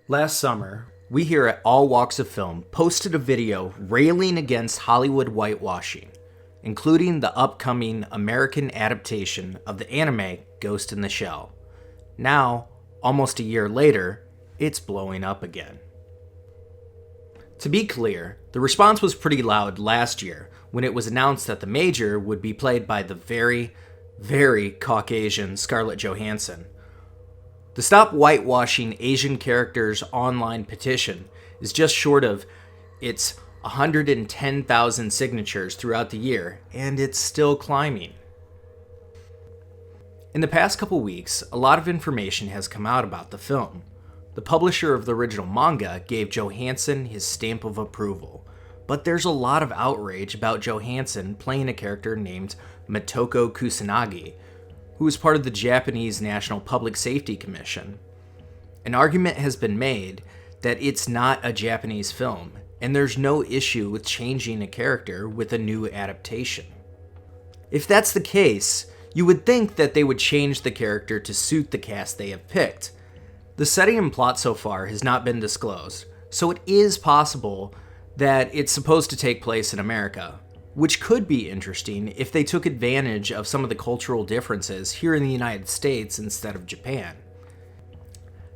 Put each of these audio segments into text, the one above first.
Last summer, we here at All Walks of Film posted a video railing against Hollywood whitewashing, including the upcoming American adaptation of the anime Ghost in the Shell. Now, almost a year later, it's blowing up again. To be clear, the response was pretty loud last year when it was announced that the Major would be played by the very, very Caucasian Scarlett Johansson. The Stop Whitewashing Asian Characters online petition is just short of its 110,000 signatures throughout the year, and it's still climbing. In the past couple weeks, a lot of information has come out about the film. The publisher of the original manga gave Johansson his stamp of approval, but there's a lot of outrage about Johansson playing a character named Motoko Kusanagi, who is part of the Japanese National Public Safety Commission. An argument has been made that it's not a Japanese film, and there's no issue with changing a character with a new adaptation. If that's the case, you would think that they would change the character to suit the cast they have picked. The setting and plot so far has not been disclosed, so it is possible that it's supposed to take place in America, which could be interesting if they took advantage of some of the cultural differences here in the United States instead of Japan.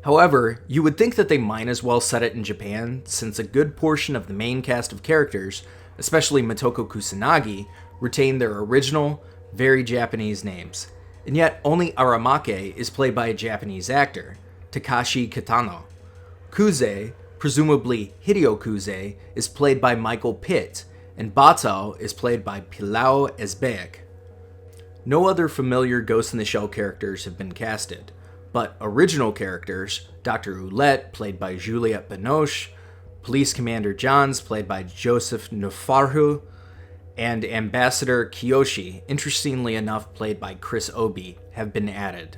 However, you would think that they might as well set it in Japan, since a good portion of the main cast of characters, especially Motoko Kusanagi, retain their original, very Japanese names. And yet, only Aramake is played by a Japanese actor, Takashi Kitano. Kuze, presumably Hideo Kuze, is played by Michael Pitt, and Batao is played by Pilao Esbeek. No other familiar Ghost in the Shell characters have been casted, but original characters, Dr. Ouellette, played by Juliette Binoche, Police Commander Johns, played by Joseph Nufarhu, and Ambassador Kiyoshi, interestingly enough played by Chris Obi, have been added.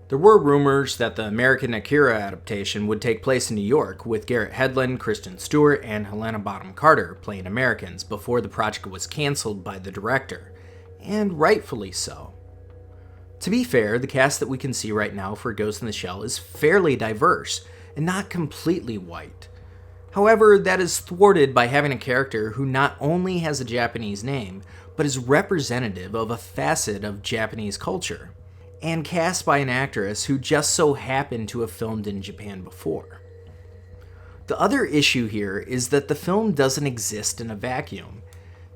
There were rumors that the American Akira adaptation would take place in New York, with Garrett Hedlund, Kristen Stewart, and Helena Bonham Carter playing Americans before the project was canceled by the director, and rightfully so. To be fair, the cast that we can see right now for Ghost in the Shell is fairly diverse, and not completely white. However, that is thwarted by having a character who not only has a Japanese name, but is representative of a facet of Japanese culture, and cast by an actress who just so happened to have filmed in Japan before. The other issue here is that the film doesn't exist in a vacuum.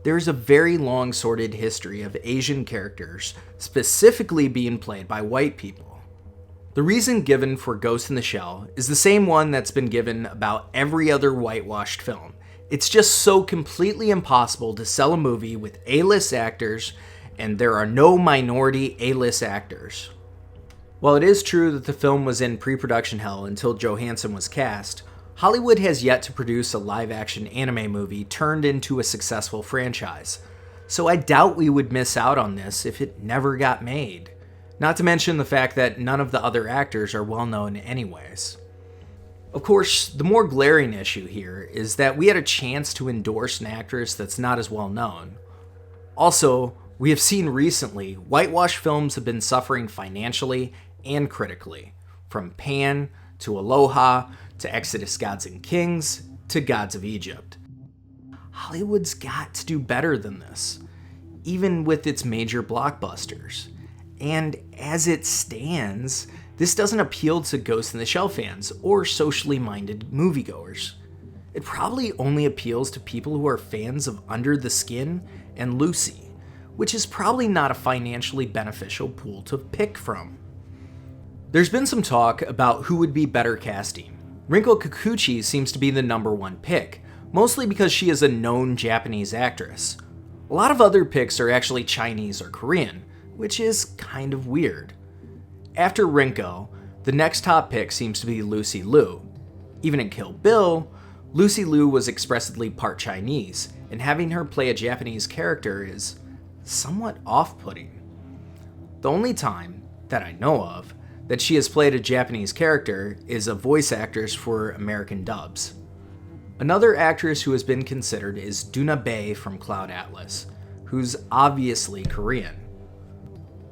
There is a very long sordid history of Asian characters specifically being played by white people. The reason given for Ghost in the Shell is the same one that's been given about every other whitewashed film. It's just so completely impossible to sell a movie with A-list actors, and there are no minority A-list actors. While it is true that the film was in pre-production hell until Johansson was cast, Hollywood has yet to produce a live-action anime movie turned into a successful franchise, so I doubt we would miss out on this if it never got made. Not to mention the fact that none of the other actors are well-known anyways. Of course, the more glaring issue here is that we had a chance to endorse an actress that's not as well-known. Also, we have seen recently, whitewash films have been suffering financially and critically, from Pan to Aloha to Exodus Gods and Kings to Gods of Egypt. Hollywood's got to do better than this, even with its major blockbusters. And as it stands, this doesn't appeal to Ghost in the Shell fans or socially minded moviegoers. It probably only appeals to people who are fans of Under the Skin and Lucy, which is probably not a financially beneficial pool to pick from. There's been some talk about who would be better casting. Rinko Kikuchi seems to be the number one pick, mostly because she is a known Japanese actress. A lot of other picks are actually Chinese or Korean, which is kind of weird. After Rinko, the next top pick seems to be Lucy Liu. Even in Kill Bill, Lucy Liu was expressly part Chinese, and having her play a Japanese character is somewhat off-putting. The only time, that I know of, that she has played a Japanese character is a voice actress for American dubs. Another actress who has been considered is Doona Bae from Cloud Atlas, who's obviously Korean.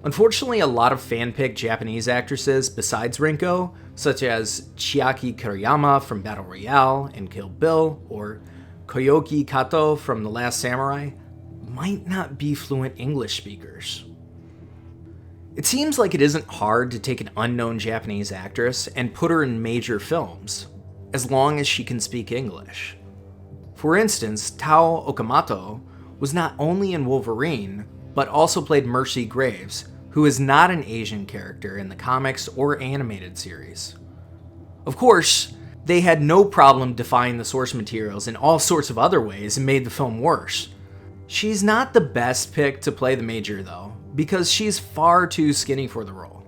Unfortunately, a lot of fan-picked Japanese actresses besides Rinko such as Chiaki Kiriyama from Battle Royale and Kill Bill, or Koyoki Kato from The Last Samurai, might not be fluent English speakers. It seems like it isn't hard to take an unknown Japanese actress and put her in major films, as long as she can speak English. For instance, Tao Okamoto was not only in Wolverine, but also played Mercy Graves, who is not an Asian character in the comics or animated series. Of course, they had no problem defying the source materials in all sorts of other ways and made the film worse. She's not the best pick to play the Major, though, because she's far too skinny for the role.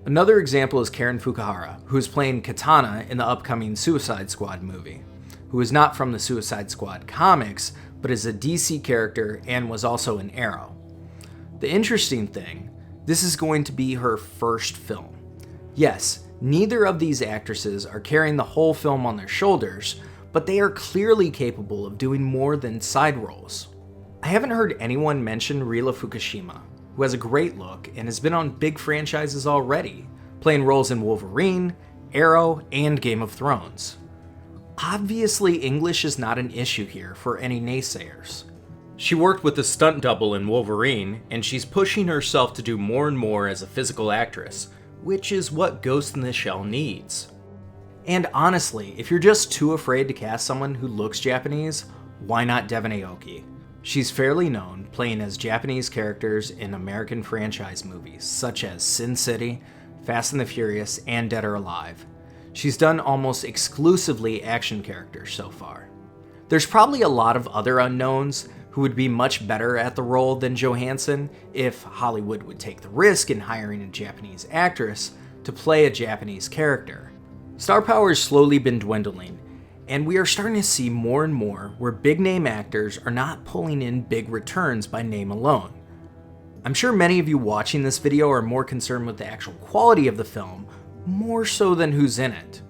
Another example is Karen Fukuhara, who is playing Katana in the upcoming Suicide Squad movie, who is not from the Suicide Squad comics, but is a DC character and was also in Arrow. The interesting thing, this is going to be her first film. Yes, neither of these actresses are carrying the whole film on their shoulders, but they are clearly capable of doing more than side roles. I haven't heard anyone mention Rila Fukushima, who has a great look and has been on big franchises already, playing roles in Wolverine, Arrow, and Game of Thrones. Obviously, English is not an issue here for any naysayers. She worked with a stunt double in Wolverine, and she's pushing herself to do more and more as a physical actress, which is what Ghost in the Shell needs. And honestly, if you're just too afraid to cast someone who looks Japanese, why not Devon Aoki? She's fairly known, playing as Japanese characters in American franchise movies, such as Sin City, Fast and the Furious, and Dead or Alive. She's done almost exclusively action characters so far. There's probably a lot of other unknowns who would be much better at the role than Johansson if Hollywood would take the risk in hiring a Japanese actress to play a Japanese character. Star power has slowly been dwindling, and we are starting to see more and more where big-name actors are not pulling in big returns by name alone. I'm sure many of you watching this video are more concerned with the actual quality of the film, more so than who's in it.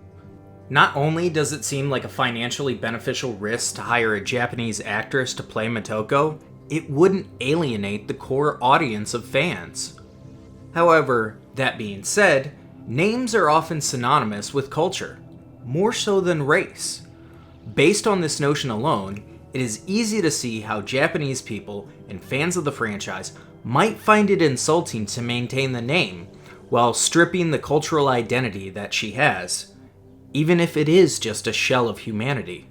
Not only does it seem like a financially beneficial risk to hire a Japanese actress to play Motoko, it wouldn't alienate the core audience of fans. However, that being said, names are often synonymous with culture, more so than race. Based on this notion alone, it is easy to see how Japanese people and fans of the franchise might find it insulting to maintain the name, while stripping the cultural identity that she has, even if it is just a shell of humanity.